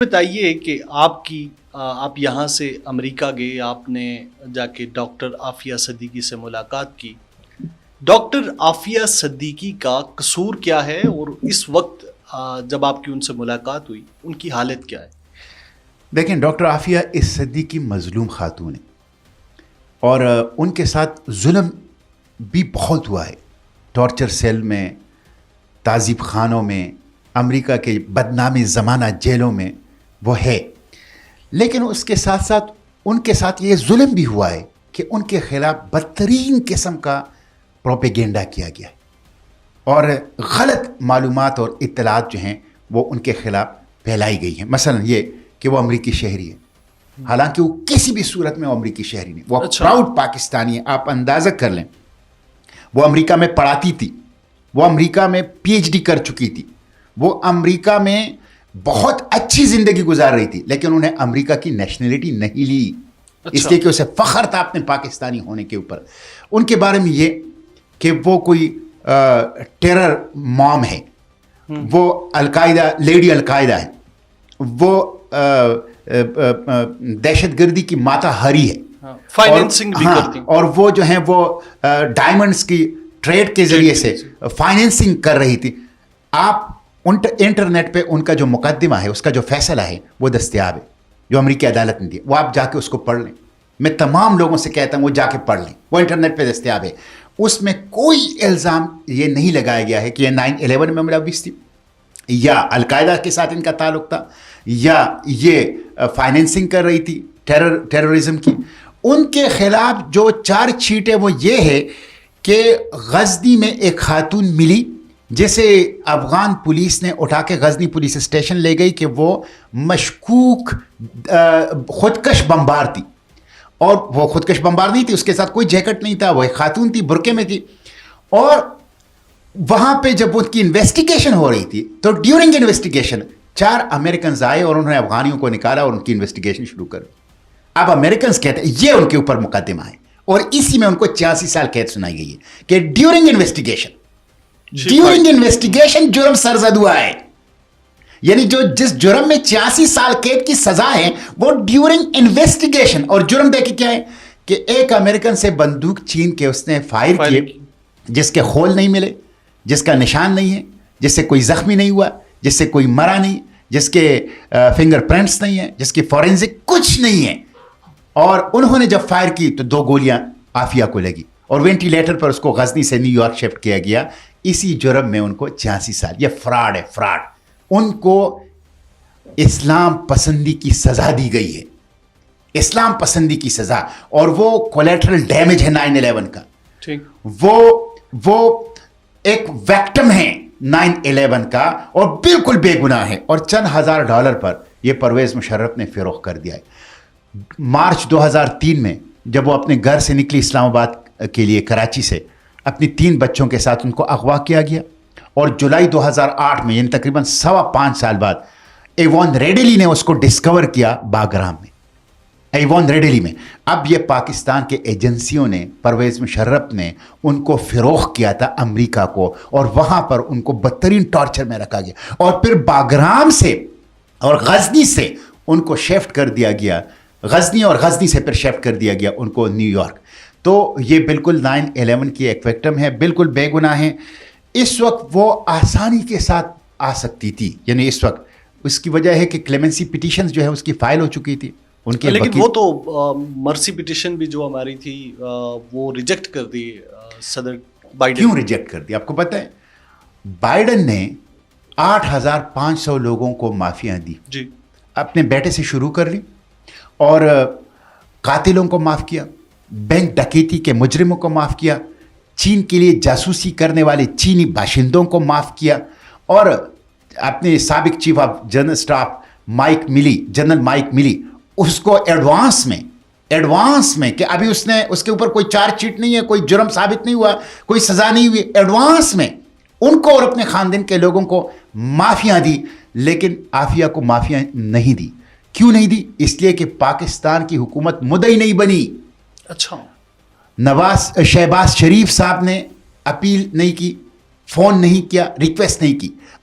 بتائیے کہ آپ یہاں سے امریکہ گئے، آپ نے جا کے ڈاکٹر عافیہ صدیقی سے ملاقات کی. ڈاکٹر عافیہ صدیقی کا قصور کیا ہے اور اس وقت جب آپ کی ان سے ملاقات ہوئی ان کی حالت کیا ہے؟ دیکھیں، ڈاکٹر عافیہ صدیقی مظلوم خاتون ہیں اور ان کے ساتھ ظلم بھی بہت ہوا ہے. ٹارچر سیل میں، تعذیب خانوں میں، امریکہ کے بدنام زمانہ جیلوں میں وہ ہے. لیکن اس کے ساتھ ساتھ ان کے ساتھ یہ ظلم بھی ہوا ہے کہ ان کے خلاف بدترین قسم کا پروپیگنڈا کیا گیا ہے اور غلط معلومات اور اطلاعات جو ہیں وہ ان کے خلاف پھیلائی گئی ہیں. مثلا یہ کہ وہ امریکی شہری ہے، حالانکہ وہ کسی بھی صورت میں وہ امریکی شہری نہیں، وہ پراؤڈ پاکستانی ہے. آپ اندازہ کر لیں، وہ امریکہ میں پڑھاتی تھی، وہ امریکا میں PhD کر چکی تھی، وہ امریکہ میں بہت اچھی زندگی گزار رہی تھی، لیکن انہیں امریکہ کی نیشنلٹی نہیں لی، اس لیے کہ اسے فخر تھا اپنے پاکستانی ہونے کے اوپر. ان کے بارے میں یہ کہ وہ کوئی ٹیرر موم ہے، وہ القاعدہ لیڈی القاعدہ ہے، وہ دہشت گردی کی ماتا ہری ہے، فائنینسنگ بھی کرتی ہیں، اور وہ جو ہیں وہ ڈائمنڈز کی ٹریڈ کے ذریعے سے فائنینسنگ کر رہی تھی. آپ انٹرنیٹ پہ ان کا جو مقدمہ ہے، اس کا جو فیصلہ ہے وہ دستیاب ہے، جو امریکی عدالت نے دیا. وہ آپ جا کے اس کو پڑھ لیں. میں تمام لوگوں سے کہتا ہوں وہ جا کے پڑھ لیں، وہ انٹرنیٹ پہ دستیاب ہے. اس میں کوئی الزام یہ نہیں لگایا گیا ہے کہ یہ 9/11 میں ملوث تھی، یا القاعدہ کے ساتھ ان کا تعلق تھا، یا یہ فائنینسنگ کر رہی تھی ٹیررزم کی. ان کے خلاف جو چارج شیٹ ہے وہ یہ ہے کہ غزنی میں ایک خاتون ملی جسے افغان پولیس نے اٹھا کے غزنی پولیس اسٹیشن لے گئی کہ وہ مشکوک خودکش بمبار تھی. اور وہ خودکش بمبار نہیں تھی، اس کے ساتھ کوئی جیکٹ نہیں تھا، وہ ایک خاتون تھی، برقعے میں تھی. اور وہاں پہ جب ان کی انویسٹیگیشن ہو رہی تھی تو ڈیورنگ انویسٹیگیشن 4 امریکنز آئے اور انہوں نے افغانیوں کو نکالا اور ان کی انویسٹیگیشن شروع کر دی. اب امریکنز کہتے ہیں یہ ان کے اوپر مقدمہ ہے، اور اسی میں ان کو 86 سال قید سنائی گئی ہے کہ ڈیورنگ انویسٹیگیشن جرم سرزد ہوا ہے. یعنی جس جرم میں 86 سال قید کی سزا ہے وہ ڈیورنگ انویسٹیگیشن. اور جرم دیکھیں کیا ہے کہ ایک امریکن سے بندوق چھین کے اس نے فائر کیے، جس کے خول نہیں ملے، جس کا نشان نہیں ہے، جس سے کوئی زخمی نہیں ہوا، جس سے کوئی مرا نہیں، جس کے فنگر پرنٹس نہیں ہیں، جس کی فورینزک کچھ نہیں ہے. اور انہوں نے جب فائر کی تو 2 گولیاں عافیہ کو لگی اور وینٹیلیٹر پر اس کو غزنی سے نیو یارک شفٹ کیا گیا. اسی جرم میں ان کو 86 سال. یہ فراڈ ہے، فراڈ. ان کو اسلام پسندی کی سزا دی گئی ہے، اسلام پسندی کی سزا. اور وہ کولیٹرل ڈیمیج ہے 9/11 کا. وہ ایک ویکٹم ہے 9/11 کا اور بالکل بے گناہ ہے. اور چند $1000 پر یہ پرویز مشرف نے فروخت کر دیا ہے. مارچ 2003 میں جب وہ اپنے گھر سے نکلی اسلام آباد کے لیے کراچی سے، اپنی 3 بچوں کے ساتھ ان کو اغوا کیا گیا. اور جولائی 2008 میں، یعنی تقریباً 5.25 سال بعد، ایوان ریڈلی نے اس کو ڈسکور کیا باگرام میں، ایوان ریڈلی میں. اب یہ پاکستان کے ایجنسیوں نے، پرویز مشرف نے ان کو فروخت کیا تھا امریکہ کو، اور وہاں پر ان کو بدترین ٹارچر میں رکھا گیا. اور پھر باگرام سے اور غزنی سے ان کو شفٹ کر دیا گیا، غزنی اور غزنی سے پھر شفٹ کر دیا گیا ان کو نیو یارک. تو یہ بالکل 9/11 کی ایک وکٹم ہے، بالکل بے گناہ ہے. اس وقت وہ آسانی کے ساتھ آ سکتی تھی، یعنی اس وقت اس کی وجہ ہے کہ کلیمنسی پٹیشنز جو ہے اس کی فائل ہو چکی تھی ان کے. لیکن وہ تو مرسی پٹیشن بھی جو ہماری تھی وہ ریجیکٹ کر دی صدر بائیڈن. کیوں ریجیکٹ کر دی؟ آپ کو پتہ ہے بائیڈن نے 8500 لوگوں کو معافیاں دی. جی، اپنے بیٹے سے شروع کر لی اور قاتلوں کو معاف کیا، بینک ڈکیتی کے مجرموں کو معاف کیا، چین کے لیے جاسوسی کرنے والے چینی باشندوں کو معاف کیا، اور اپنے سابق chief of general staff general mic ملی اس کو ایڈوانس میں کہ ابھی اس کے اوپر کوئی چارج شیٹ نہیں ہے، کوئی جرم ثابت نہیں ہوا، کوئی سزا نہیں ہوئی، ایڈوانس میں ان کو اور اپنے خاندان کے لوگوں کو معافیاں دی. لیکن عافیہ کو معافیاں نہیں دی. کیوں نہیں دی؟ اس لیے کہ پاکستان کی حکومت مدعی نہیں بنی. اچھا، شہباز شریف صاحب نے اپیل نہیں کی، فون نہیں کیا، ریکویسٹ نہیں کی.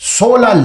16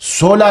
16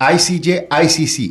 ICJ, ICC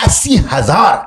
80,000